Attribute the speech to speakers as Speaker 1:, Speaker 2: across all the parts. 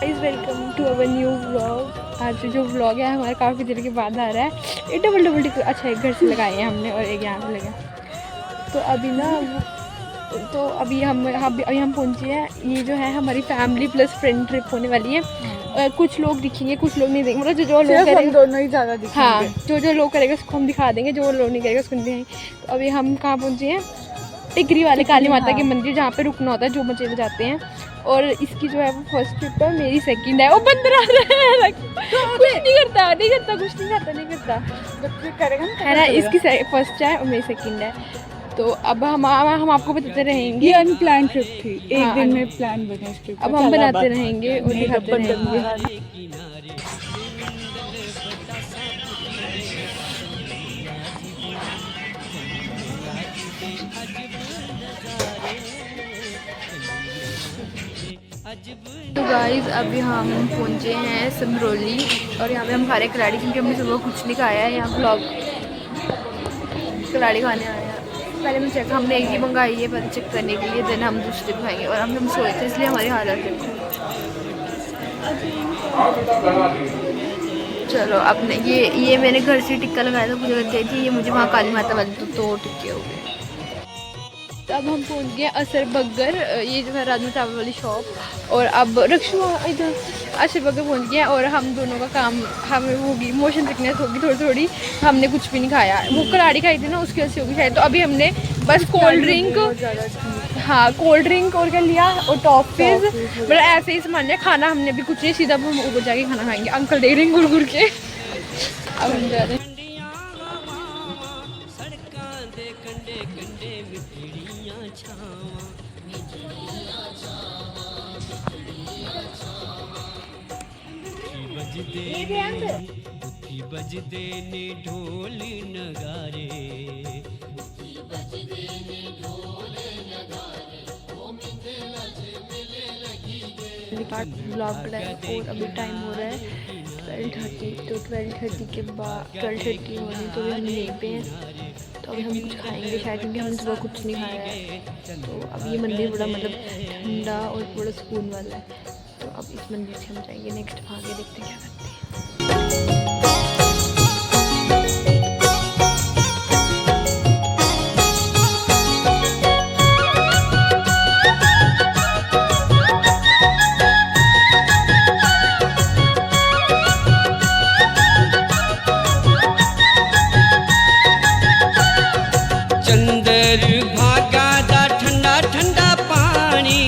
Speaker 1: Guys welcome to our new vlog. आज जो vlog है हमारा काफ़ी देर के बाद आ रहा है। ये डबल अच्छा एक घर से लगाए हैं हमने और एक यहाँ से लगा। तो अभी ना अभी हम पहुँचे हैं। ये जो है हमारी फैमिली प्लस फ्रेंड ट्रिप होने वाली है। कुछ लोग दिखेंगे कुछ लोग नहीं देंगे, मतलब जो लोग करेंगे
Speaker 2: दोनों ही ज़्यादा दिखेंगे।
Speaker 1: हाँ, जो लोग करेगा उसको हम दिखा देंगे, जो लोग नहीं करेगा उसको नहीं देंगे। तो अभी हम कहाँ पहुँचे हैं? टिकरी वाले काली माता के मंदिर, जहाँ पे रुकना होता है जो बच्चे जाते हैं। और इसकी जो है वो फर्स्ट ट्रिप है, मेरी सेकंड है। वो बंदर आ रहा है कुछ नहीं करता बच्चे करेगा है ना। इसकी फर्स्ट है और मेरी सेकंड है। तो अब हम आपको बताते रहेंगे।
Speaker 2: ये अनप्लान ट्रिप थी, एक दिन में प्लान बना ट्रिप।
Speaker 1: अब हम बनाते रहेंगे और दिखाते रहेंगे। तो गाइस अभी हम पहुंचे हैं समरोली और यहाँ पे हम खा रहे हैं कलाड़ी, क्योंकि हमने सुबह कुछ नहीं खाया है। यहाँ ब्लॉग कलाड़ी खाने आए हैं। पहले हम चेक हमने एक ही मंगाई है पर चेक करने के लिए, देन हम दूसरे को खाएंगे। और हम सोए थे इसलिए हमारी हालत है। चलो अपने ये मैंने घर से टिक्का लगाया था, पूजा करके आई थी। ये मुझे वहाँ काली माता वाली तो टिक्के हो गए। अब हम पहुंच गए असर बग्गर, ये जो है राजमा चावल वाली शॉप। और अब रक्षु इधर असर बग्गर पहुंच गया और हम दोनों का काम, हमें होगी मोशन सिकनेस होगी थोड़ी। हमने कुछ भी नहीं खाया। वो कलाड़ी खाई थी ना, उसकी वजह से होगी शायद। तो अभी हमने बस कोल्ड ड्रिंक, हाँ कोल्ड ड्रिंक और क्या लिया और टॉफीज, मतलब ऐसे ही सामान लिया। खाना हमने भी कुछ नहीं, सीधा हम ऊपर जाके खाना खाएंगे। अंकल दे रहे हैं गुड़ के। अब हम जा रहे हैं।
Speaker 3: बजदे ने ढोल नगारे,
Speaker 1: ब्लॉग बनाया और अभी टाइम हो रहा है 12:30। तो 12:30 के बाद 12:30 होने तो भी हम यहीं पे हैं। तो अभी हम कुछ खाएंगे शायद, क्योंकि हमने सुबह कुछ नहीं खाया है। तो अब ये मंदिर बड़ा मतलब ठंडा और थोड़ा सुकून वाला है। तो अब इस मंदिर से हम जाएंगे नेक्स्ट, आगे देखते हैं क्या करते हैं।
Speaker 3: चंदर भागा दा ठंडा ठंडा पानी,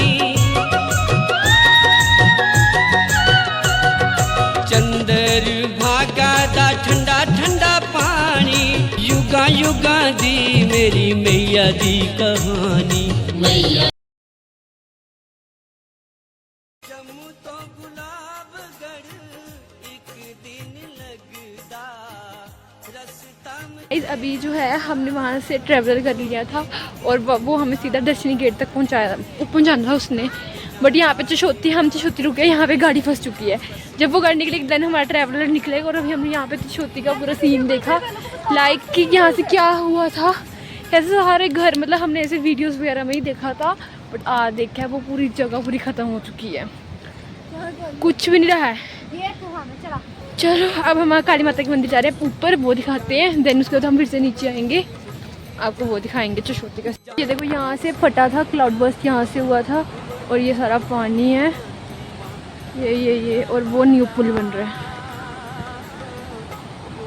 Speaker 3: चंदर भागा दा ठंडा ठंडा पानी। युगा युगा दी मेरी मैया दी कहानी। मैया जम्मू तो गुलाबगढ़ एक दिन लगदा रस्ता में।
Speaker 1: अभी जो है हमने वहाँ से ट्रैवलर कर लिया था और वो हमें सीधा दर्शनी गेट तक पहुँचाना था उसने। बट यहाँ पे हम चशोती रुके, यहाँ पे गाड़ी फंस चुकी है। जब वो गाड़ी निकलेगी देन हमारा ट्रैवलर निकलेगा। और अभी हमने यहाँ पे चशोती का पूरा सीन देखा, लाइक कि यहाँ से क्या हुआ था, कैसे सारे घर, मतलब हमने ऐसे वीडियोस वगैरह में ही देखा था। बट देखा है वो पूरी जगह पूरी ख़त्म हो चुकी है, कुछ भी नहीं रहा है। चलो अब हम काली माता के मंदिर जा रहे हैं ऊपर, वो दिखाते हैं। देन उसके बाद हम फिर से नीचे आएंगे, आपको वो दिखाएंगे चशोती का। ये देखो यहाँ से फटा था, क्लाउड बर्स्ट यहाँ से हुआ था। और ये सारा पानी है, ये और वो न्यू पुल बन रहा है।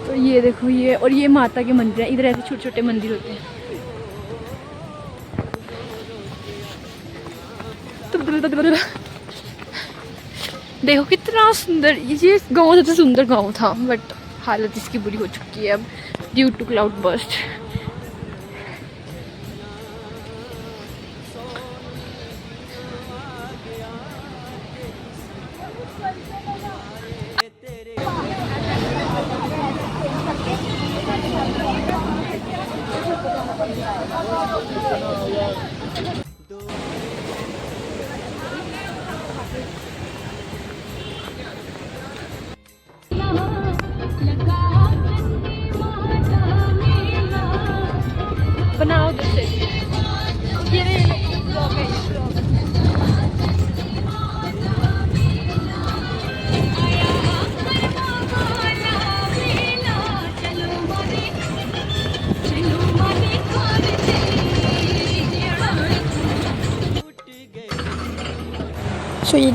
Speaker 1: तो ये देखो ये, और ये माता के मंदिर है। इधर ऐसे छोटे छोटे मंदिर होते हैं। देखो कितना सुंदर, ये गांव सबसे सुंदर गांव था। बट हालत इसकी बुरी हो चुकी है अब ड्यू टू क्लाउड बर्स्ट। बनाओ जैसे ये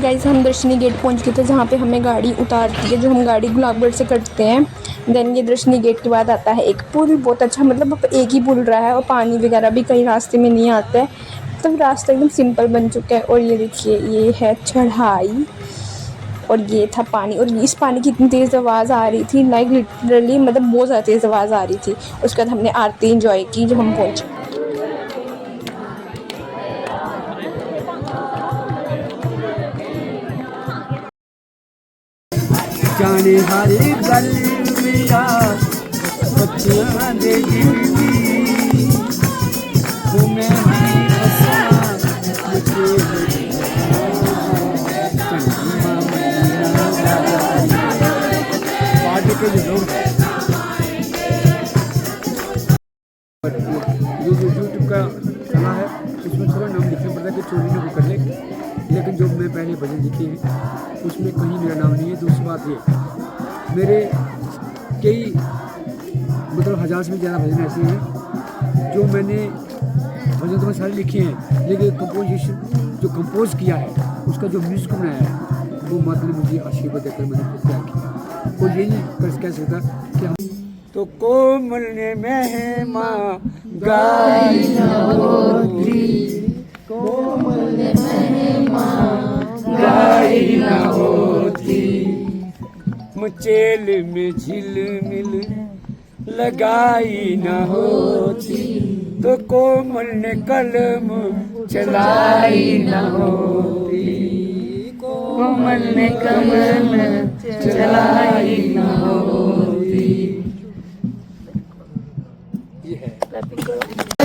Speaker 1: गाइस हम दर्शनी गेट पहुंच गए थे जहाँ पे हमें गाड़ी उतारती है, जो हम गाड़ी गुलाबगढ़ से करते हैं। देन ये दर्शनी गेट के बाद आता है एक पुल, बहुत अच्छा, मतलब अब एक ही पुल रहा है और पानी वगैरह भी कहीं रास्ते में नहीं आता है, तो रास्ता एकदम सिंपल बन चुका है। और ये देखिए ये है चढ़ाई और ये था पानी, और इस पानी की इतनी तेज़ आवाज़ आ रही थी, लाइक लिटरली मतलब बहुत ज़्यादा तेज़ आवाज़ आ रही थी। उसके बाद हमने आरती इंजॉय की जब हम पहुँचे।
Speaker 4: जाने हरे गल मेरा बच्चियां दे गिरदी वो मैं भी फसा मुझे पार्टी के लोग जो यूट्यूब का चला है उसमें थोड़ा नाम लिखना पड़ता है कि चोरी न कर ले, लेकिन जो मैं पहले भजन लिखे हैं उसमें कहीं मेरा नाम नहीं है। दूसरी बात ये, मेरे कई मतलब 1000 से भी ज़्यादा भजन ऐसे हैं जो मैंने भजन तो मैं सारे लिखे हैं, लेकिन कंपोजिशन जो कंपोज किया है उसका जो म्यूजिक बनाया है वो माता ने मुझे आशीर्वाद देकर मैंने तैयार किया। और ये नहीं कर कह सकता कि हम तो कोमल ने महिमा गाई न होती, कोमल ने महिमा गाई न होती, मचेल में झिलमिल लगाई न होती, तो कोमल ने कलम चलाई न होती, कोमल ने कलम चलाई न होती। ये है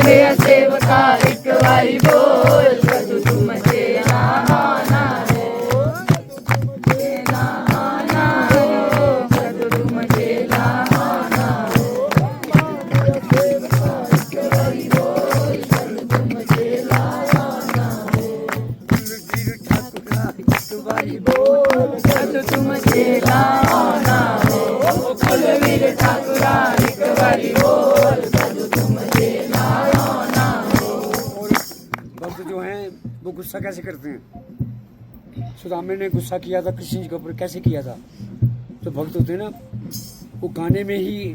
Speaker 4: मेरा सेवका एक बारी बोल कदू तुम तेरा आना हो, तेरा आना हो, कदू तुम तेरा आना हो, सेवका एक बारी बोल कदू तुम तेरा आना हो, कुलवीर ठाकुरा एक बारी बोल कदू तुम तेरा आना हो, कुलवीर ठाकुरा एक बारी बोल कदू तुम तेरा आना हो। भक्त जो हैं वो गुस्सा कैसे करते हैं? सुदामे ने गुस्सा किया था कृष्ण जी के ऊपर, कैसे किया था? जो भक्त होते हैं ना वो गाने में ही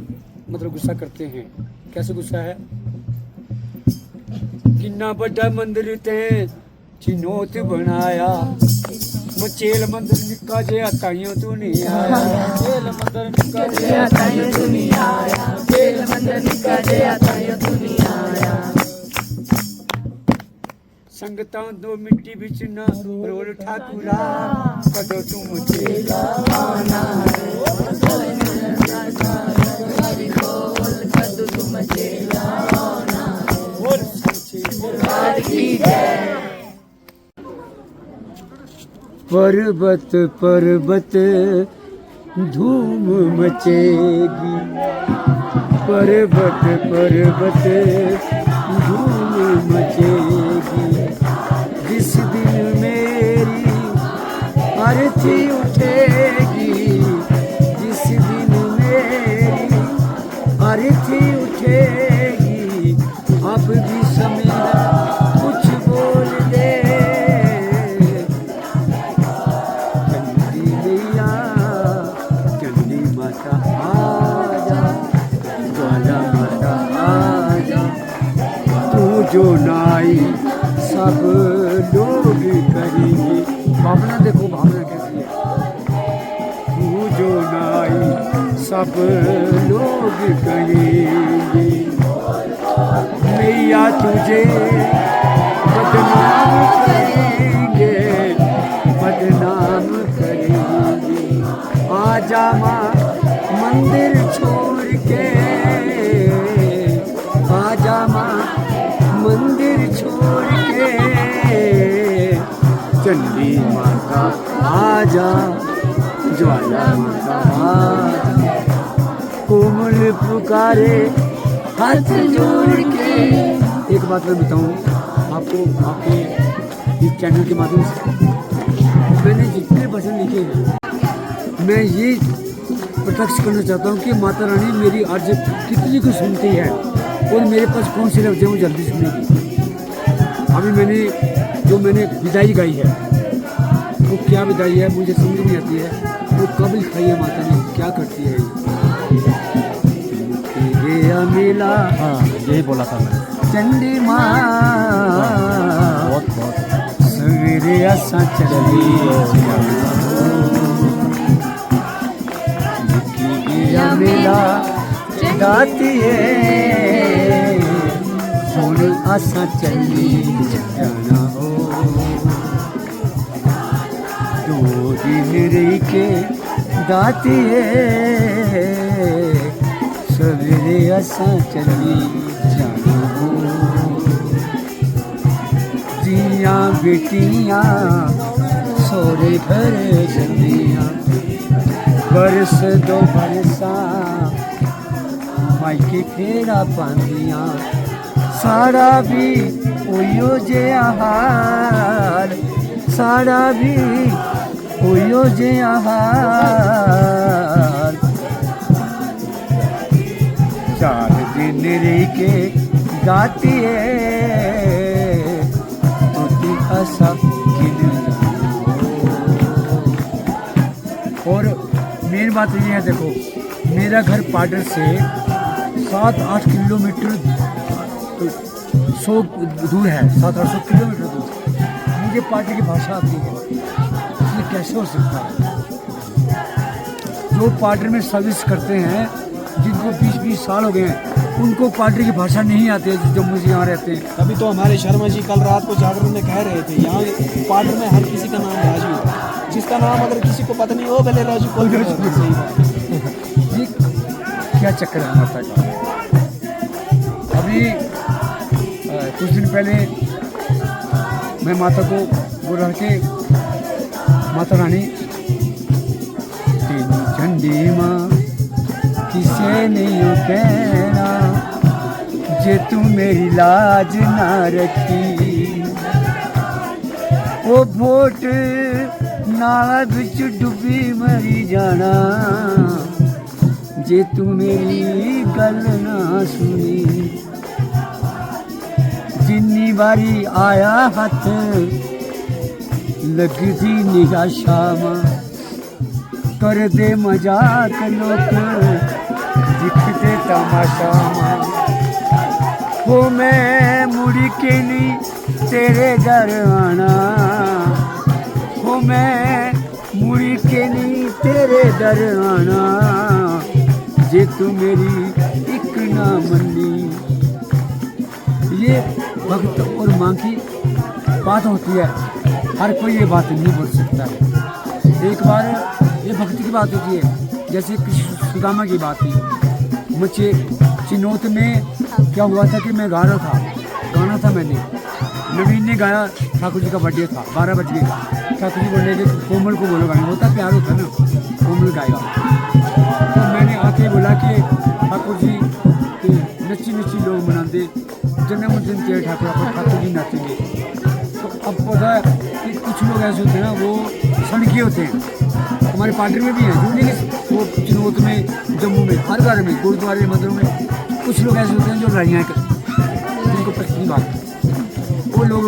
Speaker 4: मतलब गुस्सा करते हैं। कैसे गुस्सा है? किन्ना बड़ा मंदिर ते चिनोत बनाया, मचेल मंदिर निक्का जे ताइयों तू नहीं आया, मचेल मंदिर निक्का जे ताइयों तू नहीं आया, मचेल मंदिर निक्का जे ताइयों तू नहीं आया। संगतां दो मिट्टी बिच ना रोल ठाकुरा कदों तू मुझे आना है, कदों तू मुझे आना है, और सच्ची दरबार की जय। पर्वत पर्वत धूम मचेगी, पर्वत पर्वत धूम मचेगी, जिस दिन मेरी आरती उठेगी, जिस दिन मेरी आरती उठेगी, अब भी समय कुछ बोल दे, चंडी मैया चंडी माता आजा, ज्वाला माता आजा, तू जो नाई सब लोग करेंगे। भावना देखो, भावना कैसी है, तू जो नाई सब लोग करेंगे, मैया तुझे बदनाम करेंगे, बदनाम करेंगे, आजा माँ मंदिर छोड़ के, आजा माँ मंदिर छोड़ के, चंडी माता आजा, ज्वाला माता आजा, कोमल पुकारे हाथ जोड़ के। एक बात मैं बताऊं आपको, आपके इस चैनल के माध्यम से मैंने जितने भजन लिखे हैं, मैं ये प्रत्यक्ष करना चाहता हूँ कि माता रानी मेरी अर्ज कितनी को सुनती है और मेरे पास कौन से लफ्ज़ हैं वो जल्दी सुनेगी। अभी मैंने जो मैंने विदाई गाई है वो
Speaker 5: क्या बताई है, मुझे समझ नहीं आती है। वो कब लिखाई है माता ने, क्या करती है ये मेला।
Speaker 6: हाँ यही बोला था मैंने।
Speaker 5: चंडी माँ
Speaker 6: बहुत बहुत
Speaker 5: सवेरे असा चली या मेला गाती है सुन असा चली जाना हो। 2 दिन रही के गाती है सवेरे असा चली जाना हो। जिया बेटियां सोरे घर जंदियां बरस 2 बरसा मायके फेरा पांदियां। साड़ा भी ओयो जे हाल, साड़ा भी ओयो जे हाल। 4 दिन रह के गाती है तोती आशा गिन। और मेन बात ये है, देखो मेरा घर पाडर से 7-8 किलोमीटर 100 दूर है, 700-800 किलोमीटर दूर। मुझे पाडर की भाषा आती है, ये कैसे हो सकता है? जो पाडर में सर्विस करते हैं, जिनको 20-20 साल हो गए हैं, उनको पाडर की भाषा नहीं आती है, जो मुझे यहाँ रहते हैं।
Speaker 6: तभी तो हमारे शर्मा जी कल रात को जागरण में कह रहे थे, यहाँ पाडर में हर किसी का नाम राजू है। जिसका नाम अगर किसी को पता नहीं हो भले राजू को। सही बात।
Speaker 5: ये क्या चक्कर है माता का? अभी कुछ दिन पहले मैं माता को बोल रहा कि माता रानी तेरी झंडी माँ किसे नहीं कहना, जे तू मेरी लाज ना रखी। वो वोट नाला बिच डुबी मरी जाना, जे तू मेरी गल ना सुनी। जिन्नी बारी आया हथ लगदी निगाह शामा, कर दे मजाक लोग दिखते तमाशा। हो मैं मुड़ के नहीं तेरे घर आना, हो मैं मुड़ के नहीं तेरे दर आना, जे तू मेरी एक ना मनी। ये भक्त और माँ की बात होती है, हर कोई ये बात नहीं बोल सकता है। एक बार ये भक्ति की बात होती है, जैसे कृष्ण सुदामा की बात थी। मुझे चिनौत में क्या हुआ था कि मैं गा रहा था, गाना था मैंने, नवीन ने गाया, ठाकुर जी का बर्थडे था, 12 बज गए। ठाकुर जी बोले कि कोमल को बोलो गाने, होता प्यार होता ना, कोमल गाएगा। तो मैंने आके बोला कि ठाकुर जी नच्ची नच्ची लोग मनाते जन्मदिन तेरे ठाकुर, ठाकुर जी नाचेंगे। तो अब पता है कि कुछ लोग ऐसे होते हैं ना, वो सड़की होते हैं, हमारे पार्टी में भी हैं, जो नहीं वो चिनौत में, जम्मू में, हर घर में, गुरुद्वारे मंदिरों में कुछ लोग ऐसे होते हैं जो लड़ाइयाँ जिनको पसंद बात। वो लोग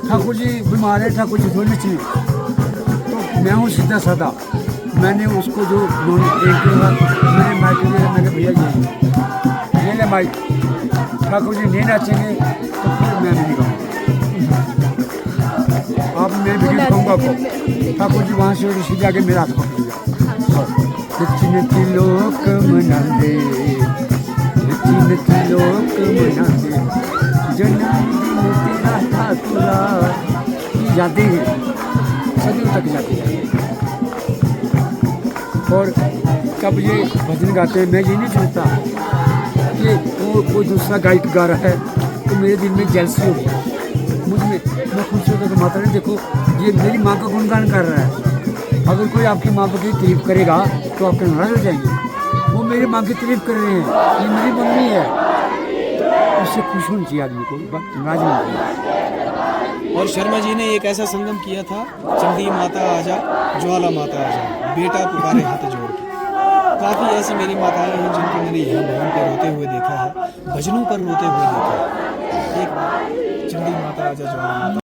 Speaker 5: ठाकुर जी बीमार है, ठाकुर जी थोड़ी नची। तो मैं हूँ सीधा साधा, मैंने उसको जो एक मैंने माइक लिया, मैंने भैया ये ले माइक, ठाकुर जी नहीं नाचेंगे तो फिर मैं नहीं गाऊँगा। आप मेरे वीडियो दिखाऊंगा आपको, ठाकुर जी वहाँ से सीधे आगे मेरा हाथ पकड़ लिया। नची नची लोक मनाते, नची नची लोक मनाते, जन्मदिन तेरा ठाकुरा। जाते हैं सदियों तक जाते हैं। और कब ये भजन गाते हैं, मैं ये नहीं सोचता कि वो कोई दूसरा गायक गा रहा है तो मेरे दिल में जेलसी होगी मुझ में। मैं खुश होता तो माता ने देखो ये मेरी माँ का गुणगान कर रहा है। अगर कोई आपकी माँ की तारीफ करेगा तो आप नाराज हो जाएंगे। वो मेरी माँ की तारीफ कर रहे हैं, ये मेरी मम्मी है, उससे खुश होनी चाहिए आदमी को, नाराज नहीं होना।
Speaker 6: और शर्मा जी ने एक ऐसा संगम किया था, चंडी माता आजा, ज्वाला माता आजा, बेटा पुकारे हाथ जोड़ के। काफ़ी ऐसी मेरी माताएं हैं जिनको मैंने यहाँ भवन पर रोते हुए देखा है, भजनों पर रोते हुए देखा है। एक बार चंडी माता आजा, ज्वाला माता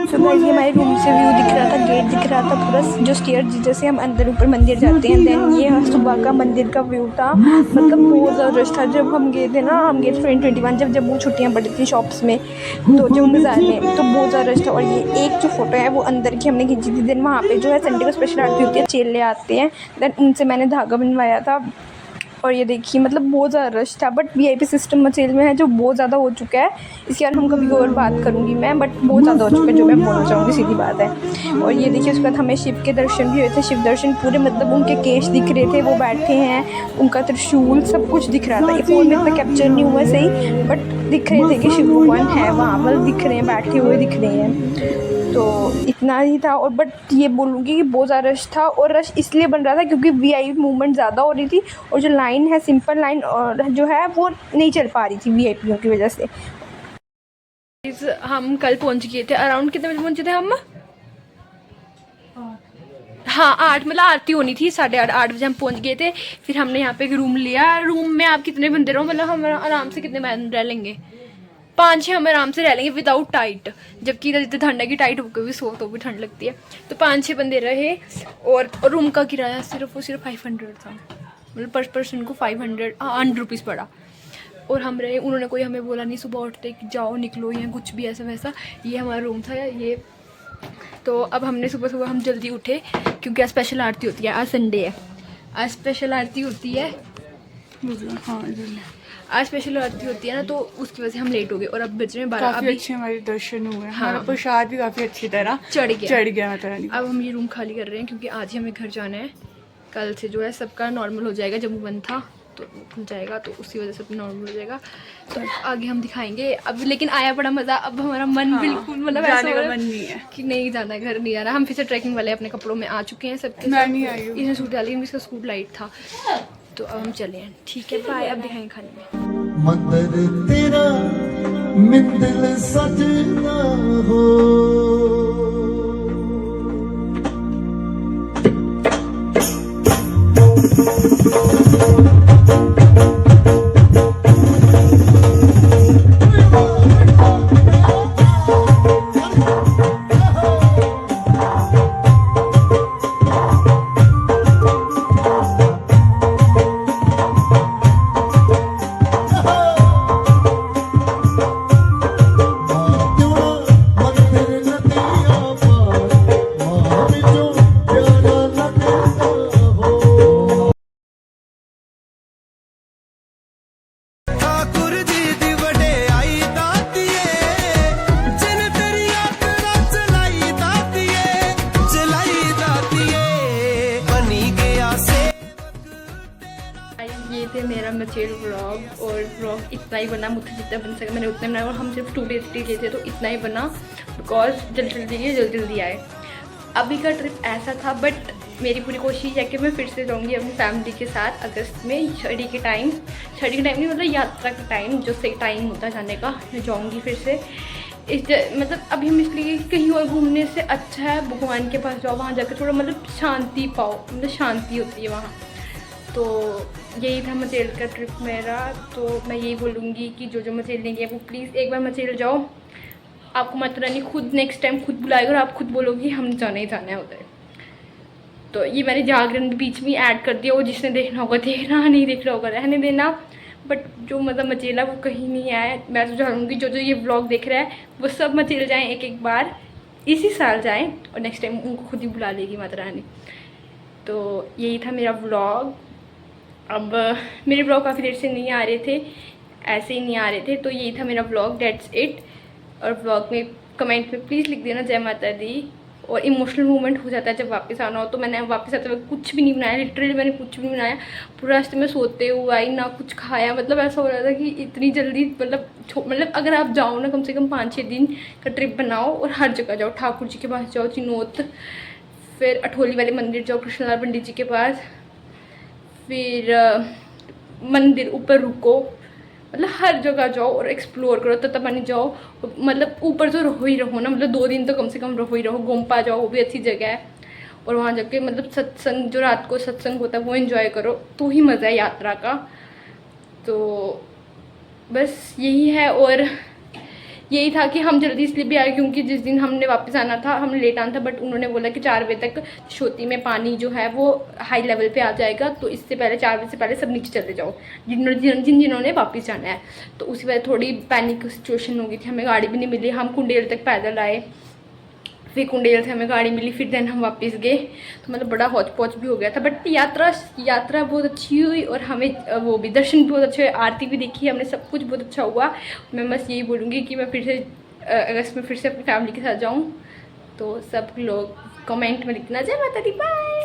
Speaker 1: तो गाइस ये हमारे रूम से व्यू दिख रहा था, गेट दिख रहा था पूरा, जो स्टेयर जैसे हम अंदर ऊपर मंदिर जाते हैं। देन ये सुबह का मंदिर का व्यू था, मतलब बहुत ज़्यादा रश था। जब हम गए थे ना, हम गए थे 2021 जब जब वो छुट्टियाँ पड़ी थी शॉप्स में, तो जब बाज़ार में तो बहुत ज़्यादा रश था। और ये एक जो फोटो है वो अंदर की हमने खींची थी। देन वहाँ पे जो है संडे को स्पेशल आरती होती है, चेले आते हैं, देन उनसे मैंने धागा बनवाया था। और ये देखिए मतलब बहुत ज़्यादा रश था, बट वीआईपी सिस्टम मचेल में है जो बहुत ज़्यादा हो चुका है। इसके बारे में हम कभी और बात करूँगी मैं, बट बहुत ज़्यादा हो चुका है जो मैं बोलना चाहूँगी, सीधी बात है। और ये देखिए उसके बाद हमें शिव के दर्शन भी हुए थे। शिव दर्शन पूरे मतलब उनके केश दिख रहे थे, वो बैठे हैं, उनका त्रिशूल सब कुछ दिख रहा था। ये फ़ोन में इतना कैप्चर नहीं हुआ सही, बट दिख रहे थे कि शिव भगवान है वहाँ पर, दिख रहे हैं, बैठे हुए दिख रहे हैं। तो इतना ही था। और बट ये बोलूँगी कि बहुत ज़्यादा रश था, और रश इसलिए बन रहा था क्योंकि वीआईपी मूवमेंट ज़्यादा हो रही थी, और जो लाइन है सिंपल लाइन और जो है वो नहीं चल पा रही थी वीआईपीओं की वजह से। हम कल पहुंच गए थे, अराउंड कितने बजे पहुंचे थे हम? हाँ 8, मतलब आरती होनी थी 8:30 बजे हम पहुंच गए थे। फिर हमने यहाँ पे एक रूम लिया। रूम में आप कितने बंदे रहो, मतलब हम आराम से कितने रह लेंगे, 5-6 हम आराम से रह लेंगे विदाउट टाइट। जबकि इधर ठंड है कि टाइट होकर भी सो तो भी ठंड लगती है। तो 5-6 बंदे रहे। और रूम का किराया सिर्फ 500 था, मतलब पर पर्सन को 100 रुपीज़ पड़ा। और हम रहे, उन्होंने कोई हमें बोला नहीं सुबह उठते कि जाओ निकलो या कुछ भी ऐसा वैसा। ये हमारा रूम था ये। तो अब हमने सुबह हम जल्दी उठे क्योंकि आज स्पेशल आरती होती है, आज संडे है, आज स्पेशल आरती होती है।
Speaker 2: हाँ
Speaker 1: आज स्पेशल आरती होती है ना, तो उसकी वजह से हम लेट हो गए। और अब बज रहे हैं 12।
Speaker 2: काफी अच्छे हमारे दर्शन हुए। हमारा प्रसाद भी काफी अच्छी तरह
Speaker 1: चढ़ गया
Speaker 2: माता रानी।
Speaker 1: अब हम ये रूम खाली कर रहे हैं क्योंकि आज ही हमें घर जाना है। कल से जो है सबका नॉर्मल हो जाएगा, जब वो बंद था तो खुल जाएगा, तो उसी वजह से नॉर्मल हो जाएगा। तो आगे हम दिखाएंगे अब। लेकिन आया बड़ा मज़ा। अब हमारा मन बिल्कुल मतलब ऐसा
Speaker 2: जाने का मन नहीं है
Speaker 1: कि नहीं जाना, घर नहीं जाना। हम फिर से ट्रैकिंग वाले अपने कपड़ों में आ चुके हैं सबके।
Speaker 2: मैं नहीं आई हूँ,
Speaker 1: इसने सूट डाली, इसका सूट लाइट था। तो अब हम चले हैं, ठीक है बाय। अब दिखाएंगे खाने में।
Speaker 7: मंदिर तेरा मिंदल सजना हो,
Speaker 1: ये थे मेरा मचेल व्लॉग। और व्लॉग इतना ही बना, मुझसे जितना बन सका मैंने उतना बनाया। और हम सिर्फ 2 डेज के लिए थे तो इतना ही बना, बिकॉज जल्दी आए। अभी का ट्रिप ऐसा था, बट मेरी पूरी कोशिश है कि मैं फिर से जाऊंगी अपनी फैमिली के साथ अगस्त में, छठी के टाइम नहीं, मतलब यात्रा का टाइम जो सही टाइम होता है जाने का, मैं जाऊंगी फिर से। मतलब अभी हम इसलिए कहीं और घूमने से अच्छा है भगवान के पास जाओ, वहाँ जाकर थोड़ा मतलब शांति पाओ, मतलब शांति होती है वहाँ। तो यही था मचेल का ट्रिप मेरा। तो मैं यही बोलूँगी कि जो मचेल नहीं गया वो प्लीज़ एक बार मचेल जाओ। आपको माता रानी खुद नेक्स्ट टाइम खुद बुलाएगा और आप खुद बोलोगे हम जाना ही जाना है उधर। तो ये मैंने जागरण बीच में ऐड कर दिया, वो जिसने देखना होगा देखना, नहीं देख रहा होगा रहने देना। बट जो मतलब मचेला वो कहीं नहीं आया। मैं तो चाहूँगी जो ये व्लॉग देख रहा है वो सब मचेल जाएँ एक बार, इसी साल जाएँ, और नेक्स्ट टाइम उनको खुद ही बुला लेगी माता रानी। तो यही था मेरा व्लॉग। अब मेरे ब्लॉग काफ़ी देर से नहीं आ रहे थे, ऐसे ही नहीं आ रहे थे। तो यही था मेरा ब्लॉग, डेट्स इट। और ब्लॉग में कमेंट में प्लीज़ लिख देना जय माता दी। और इमोशनल मोमेंट हो जाता है जब वापस आना हो। तो मैंने वापस आते हुए कुछ भी नहीं बनाया, लिटरली मैंने कुछ भी नहीं बनाया। पूरा रास्ते में सोते हुए आई, ना कुछ खाया। मतलब ऐसा हो रहा था कि इतनी जल्दी मतलब अगर आप जाओ ना, कम से कम 5-6 दिन का ट्रिप बनाओ और हर जगह जाओ। ठाकुर जी के पास जाओ, चिनोत, फिर अठोली वाले मंदिर जाओ, कृष्णलाल पंडित जी के पास, फिर मंदिर ऊपर रुको, मतलब हर जगह जाओ और एक्सप्लोर करो। तत्तापानी जाओ, मतलब ऊपर तो रहो ही रहो ना, मतलब 2 दिन तो कम से कम रहो ही रहो। गोम्पा जाओ, वो भी अच्छी जगह है। और वहाँ जाके मतलब सत्संग, जो रात को सत्संग होता है वो एंजॉय करो, तो ही मज़ा है यात्रा का। तो बस यही है। और यही था कि हम जल्दी इसलिए भी आए क्योंकि जिस दिन हमने वापस आना था हमने लेट आना था, बट उन्होंने बोला कि 4 बजे तक छोटी में पानी जो है वो हाई लेवल पे आ जाएगा, तो इससे पहले 4 बजे से पहले सब नीचे चले जाओ जिन्होंने वापस जाना है। तो उसी वजह थोड़ी पैनिक सिचुएशन हो गई थी, हमें गाड़ी भी नहीं मिली। हम कुंडेल तक पैदल आए, फिर कुंडेल से हमें गाड़ी मिली, फिर देन हम वापस गए। तो मतलब बड़ा हौच पौच भी हो गया था, बट यात्रा बहुत अच्छी हुई और हमें वो भी दर्शन भी बहुत अच्छे हुए, आरती भी देखी हमने, सब कुछ बहुत अच्छा हुआ। मैं बस यही बोलूँगी कि मैं फिर से अगस्त में फिर से अपनी फैमिली के साथ जाऊँ। तो सब लोग कमेंट में लिखना, जय माता दी, बाय।